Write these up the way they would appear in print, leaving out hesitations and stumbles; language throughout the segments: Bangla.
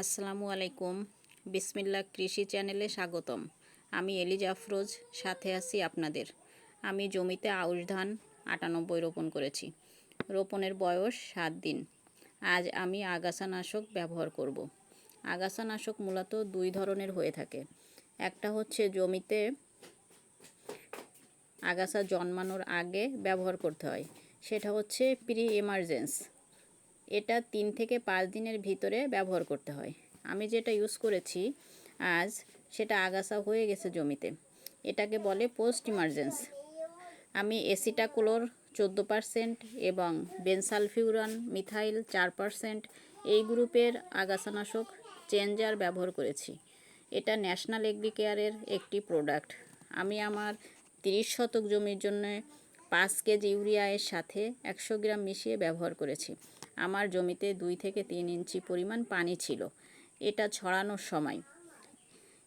আসসালামু আলাইকুম। বিসমিল্লাহ কৃষি চ্যানেলে স্বাগতম। আমি এলিজা আফরোজ, সাথে আছি আপনাদের। আমি জমিতে আউশ ধান 98 রোপণ করেছি। রোপণের বয়স 7 দিন। আজ আমি আগাছানাশক ব্যবহার করব। আগাছানাশক মূলত দুই ধরনের হয়ে থাকে। একটা হচ্ছে জমিতে আগাছা জন্মানোর আগে ব্যবহার করতে হয়, সেটা হচ্ছে প্রি এমার্জেন্স। এটা 3 থেকে 5 দিনের ভিতরে ব্যবহার করতে হয়। আমি যেটা ইউজ করেছি আজ, সেটা আগাছা হয়ে গেছে জমিতে, এটাকে বলে পোস্ট ইমার্জেন্স। আমি এসিটাকোলোর 14% এবং বেনসালফিউরান মিথাইল 4% এই গ্রুপের আগাছানাশক চেঞ্জার ব্যবহার করেছি। এটা ন্যাশনাল এগ্রিকেয়ারের একটি প্রোডাক্ট। আমি আমার 30 শতক জমির জন্য 5 কেজি ইউরিয়া এর সাথে 100 গ্রাম মিশিয়ে ব্যবহার করেছি। আমার জমিতে 2 থেকে 3 ইঞ্চি পরিমাণ পানি ছিল। এটা ছড়ানোর সময়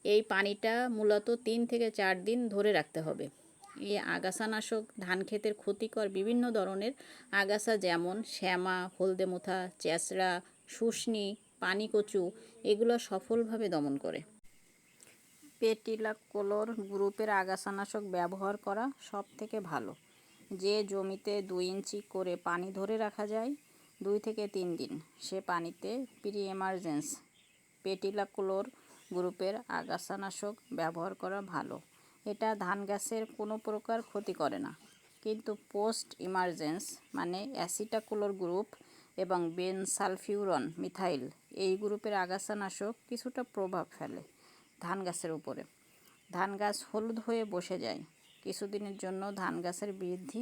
এই পানিটা মূলত 3 থেকে 4 দিন ধরে রাখতে হবে। এই আগাছানাশক ধান ক্ষেতের ক্ষতিকর বিভিন্ন ধরনের আগাছা, যেমন শ্যামা, হলদে মোথা, চেঁচড়া, শুষ্নি, পানিকচু, এগুলো সফলভাবে দমন করে। পেটিলাকোলোর গ্রুপের আগাছানাশক ব্যবহার করা সব থেকে ভালো। যে জমিতে 2 ইঞ্চি করে পানি ধরে রাখা যায় 2 থেকে 3 দিন, সে পানিতে প্রি এমার্জেন্স পেটিলাকোলোর গ্রুপের আগাছানাশক ব্যবহার করা ভালো। এটা ধান গাছের কোনো প্রকার ক্ষতি করে না। কিন্তু পোস্ট ইমার্জেন্স মানে অ্যাসিটাকোলোর গ্রুপ এবং বেনসালফিউরন মিথাইল এই গ্রুপের আগাছানাশক কিছুটা প্রভাব ফেলে ধান গাছের উপরে। ধান গাছ হলুদ হয়ে বসে যায়, কিছুদিনের জন্য ধান গাছের বৃদ্ধি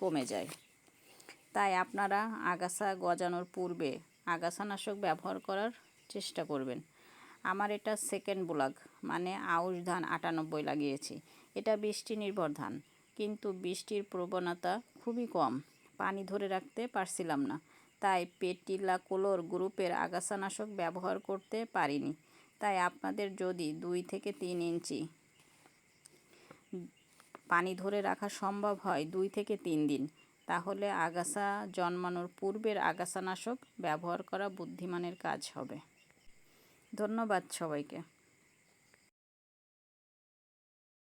কমে যায়। তাই আপনারা আগাছা গজানোর পূর্বে আগাছানাশক ব্যবহার করার চেষ্টা করবেন। আমার এটা সেকেন্ড ব্লক, মানে আউশ ধান 98 লাগিয়েছি। এটা বৃষ্টি নির্ভর ধান, কিন্তু বৃষ্টির প্রবণতা খুবই কম, পানি ধরে রাখতে পারছিলাম না, তাই পেটিলাকোলোর গ্রুপের আগাছানাশক ব্যবহার করতে পারিনি। তাই আপনাদের যদি 2 থেকে 3 ইঞ্চি পানি ধরে রাখা সম্ভব হয় 2 থেকে 3 দিন, তাহলে আগাছা জন্মানোর পূর্বের আগাছানাশক ব্যবহার করা বুদ্ধিমানের কাজ হবে। ধন্যবাদ সবাইকে।